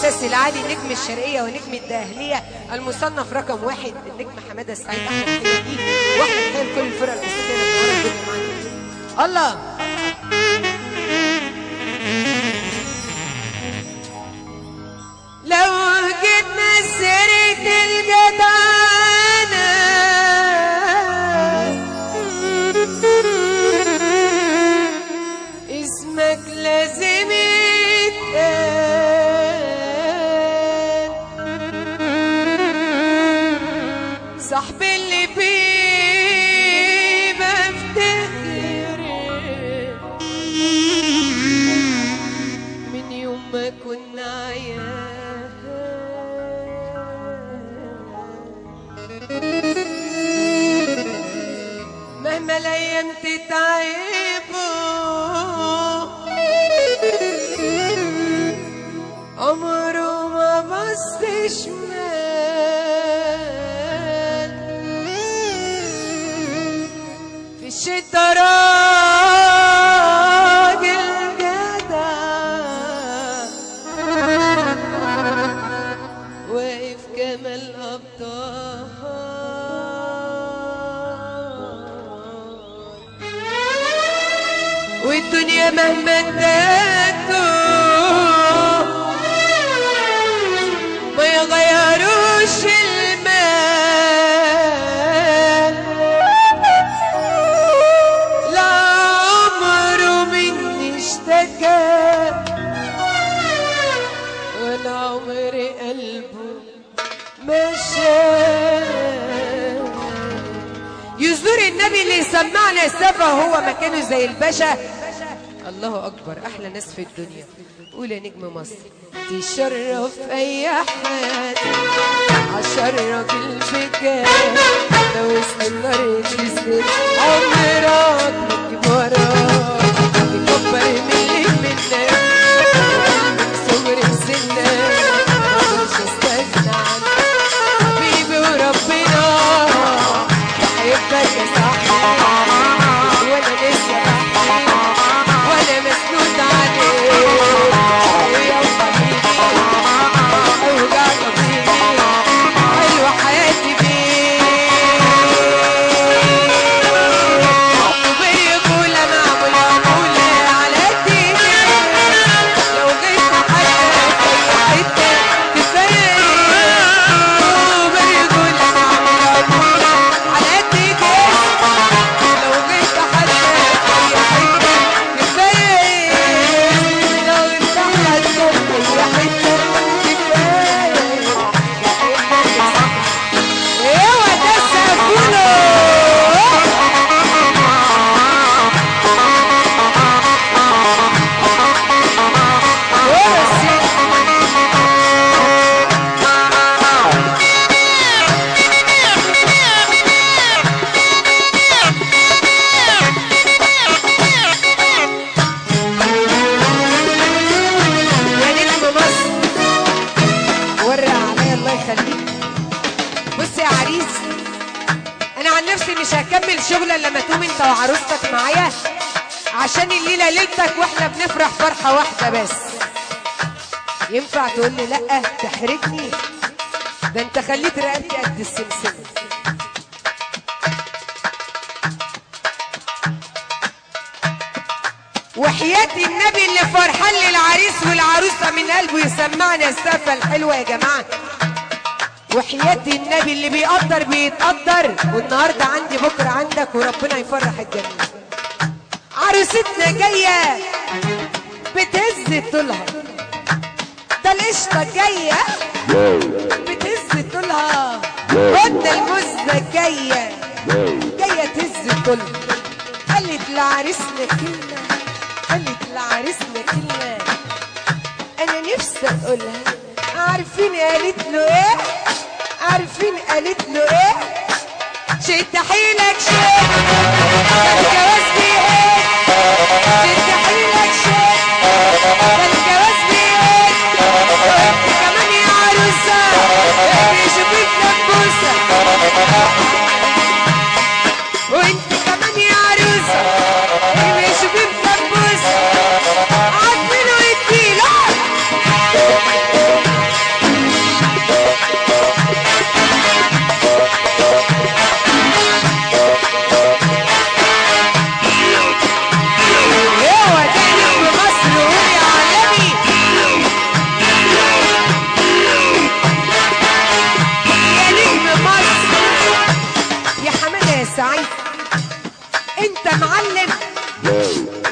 العباس العالي نجم الشرقية ونجم الداهلية المصنف رقم 1 النجم حمادة السعيد. احلى تحية ليك واحلى تحية لكل الفرق الموسيقية اللي بتنور الدنيا معانا. الله لو جبنا سيرة الجدعنة اسمك لازم يتقال، صاحبي اللي بيه بفتكر من يوم ما كنا عيال، مهما الايام تتعبوا عمره ما بص شمال، في الشتا راجل جدع واقف كما الأبطال، والدنيا مهما ادته ما يغيروش المال، لا عمره مني اشتكى ولا عمر قلبه مشى. يزور النبي اللي يسمعنا السفه هو مكانه زي الباشا. الله اكبر، احلى ناس في الدنيا. قول يا نجم مصر تشرف اي حد عشر راجل بجد، لو وسط النار تسند عمرك ما تجيب وراك، تكبر من اللي منك من صغر سنك، مقدرش استغنى عنك حبيبي وربنا بحبك يا صاحبي، وانا لسه بحكي وانا مسنود عليك يا حبيبي، اوجع طبيبي حلوه حياتي بيك، وبيقولة معمولة على ايديك، لو جيت حتى في حته كفايه، وبيقولة معمولة على ايديك، لو جيت حتى في حته كفايه، لو انت حتى في حته كفايه. ايوه ده السقفولو يا نجم مصر ورق عليا الله يخليك. بص يا عريس، انا عن نفسي مش هكمل شغل الا لما تقوم انت وعروستك معايا، عشان الليله ليلتك واحنا بنفرح فرحه واحده بس. ينفع تقول لي لا تحرجني؟ ده انت خليت رقبتي قد السمسمه. وحياة النبي اللي فرحان للعريس والعروسه من قلبه يسمعنا السقفه الحلوه يا جماعه. وحياة النبي اللي بيقدر بيتقدر، والنهارده عندي بكره عندك، وربنا يفرح الجميع. عروستنا جايه بتهز طولها، ده القشطه جايه بتهز طولها، قلنا المزه جايه تهز طولها. قالت لعريسنا كلمه، قالت لعريسنا كلمه انا نفسي اقولها. عارفين قالت له ايه؟ عارفين قالت له ايه؟ شد حيلك شد الجواز بايه؟ شد حيلك شد الجواز بايه؟ وانت كمان يا عروسه اللي يشوفك دبوسه، وانت كمان يا عروسه اللي يشوفك دبوسه، عارفين ويديله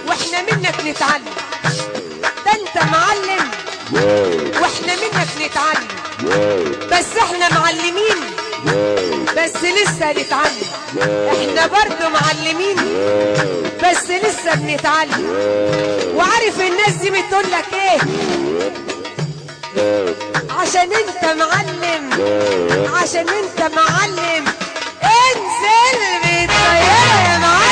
واحنا منك نتعلم. ده انت معلم واحنا منك نتعلم، بس احنا معلمين بس لسه نتعلم. احنا برضو معلمين بس لسه بنتعلم. وعارف الناس دي بتقولك ايه؟ عشان انت معلم، عشان انت معلم انزل بالطيارة يا معلم.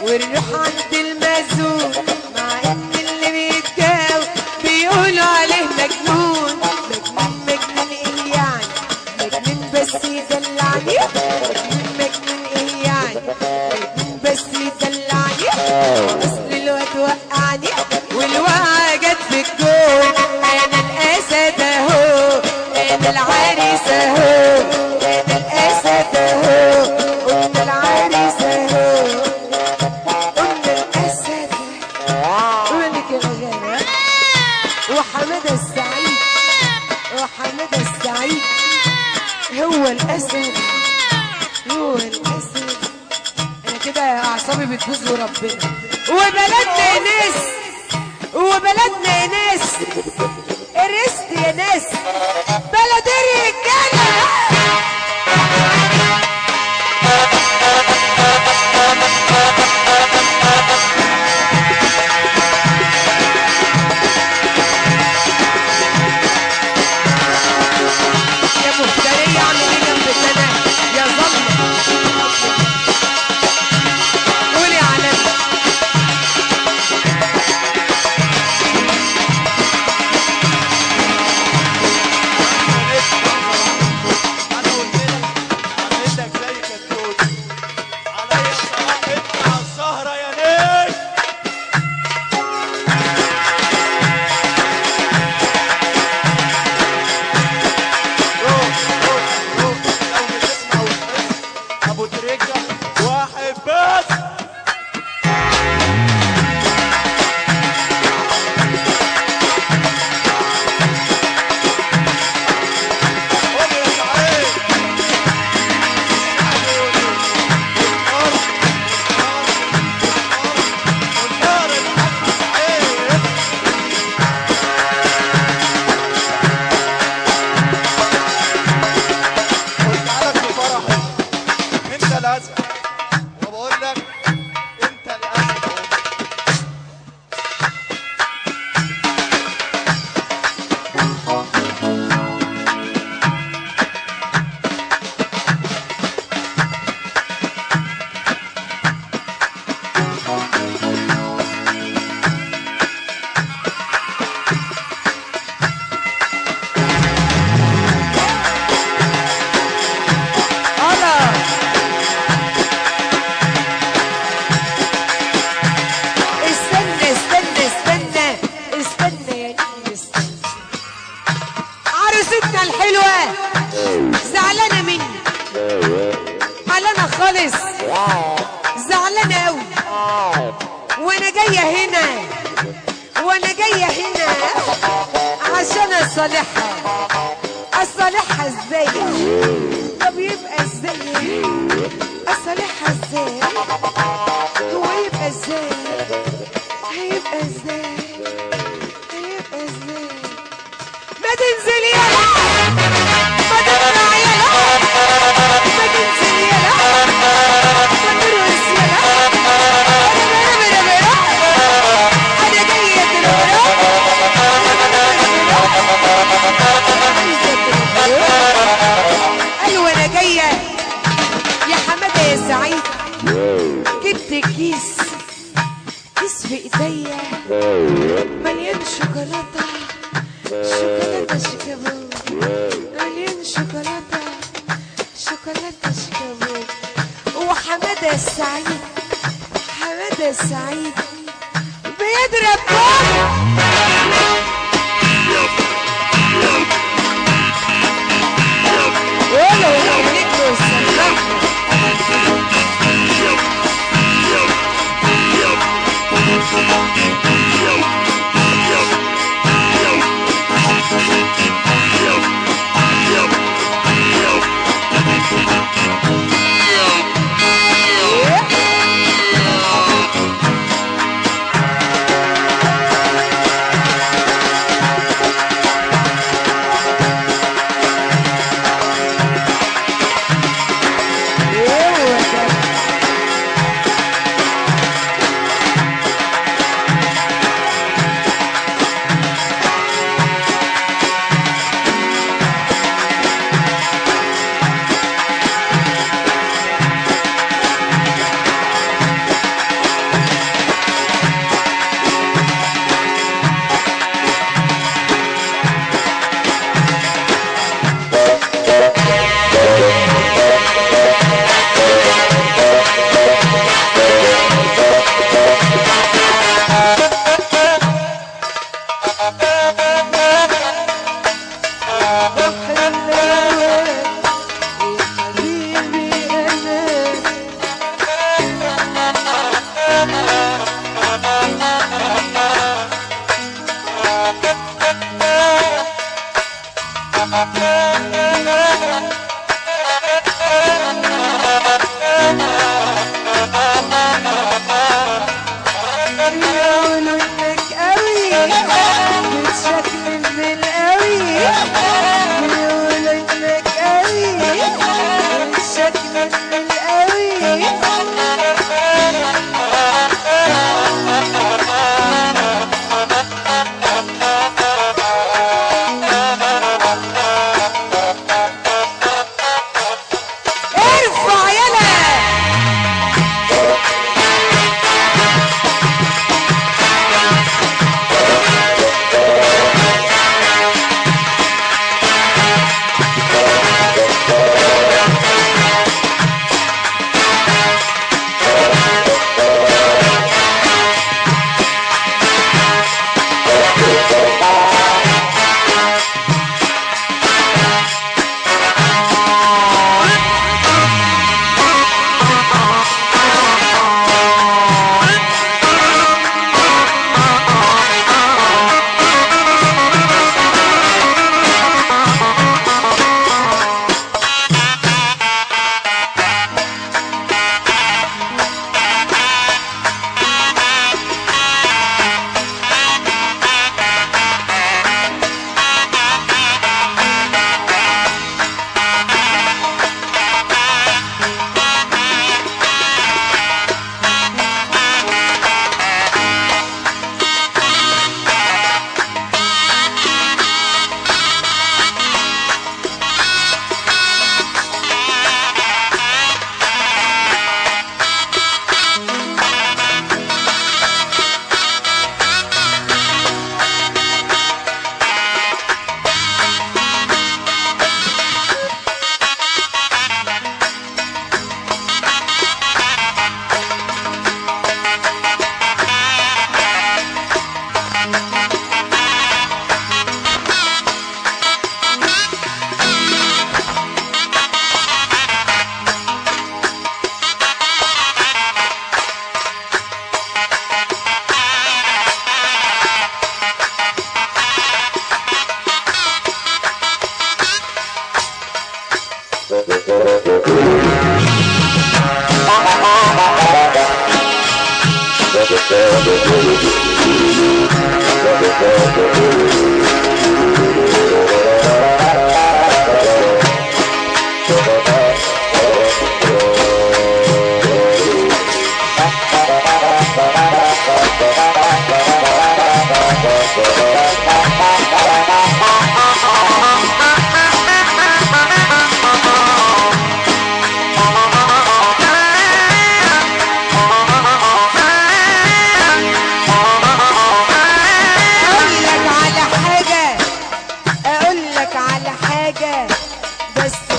ونروح عند المزون، مع ان اللي بيتجاوب بيقولوا عليه مجنون. مجنون مجنون ايه يعني؟ مجنون بس يدلعني. مجنون مجنون ايه يعني؟ مجنون بس يدلعني. اصل الواد وقعني والوقعه جت في الجون. انا الاسد اهو، انا العريس اهو، انا الاسد اهو، قلنا العريس اهو. وحمادة السعيد، وحمادة السعيد هو الأسد، هو الأسد. أنا كده أعصابي بتبوظ وربنا. وبلدنا يا ناس، وبلدنا يا ناس، الرست يا ناس، بلد الرجالة. زعلانة مني، حلانة خالص، زعلانة قوي. وانا جاية هنا، وانا جاية هنا عشان اصالحها. اصالحها ازاي؟ طب يبقى ازاي؟ اصالحها ازاي؟ هو يبقى ازاي؟ هيبقى ازاي؟ هيبقى ازاي؟ ما تنزل يلا، ما تطلع يلا، ما تنزل يلا، ما ترقص يلا. انا جايه دلوقتي، ايوه انا جايه يا حماده يا سعيد. جبت كيس في ايديا مليان شوكولاته، شوكولاته شيكابو، مليان شوكولاته، شوكولاته شيكابو. وحماده السعيد، حماده السعيد بيضرب بوم. ولو نجم السلام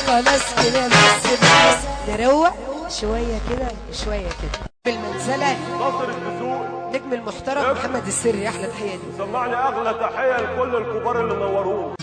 خلاص كده بس نروق شويه كده وشويه كده. بالمنزله ناصر الدسوقي نجم المحترم محمد السري، احلى تحيه ليه. سمعني اغلى تحيه لكل الكبار اللي نوروه.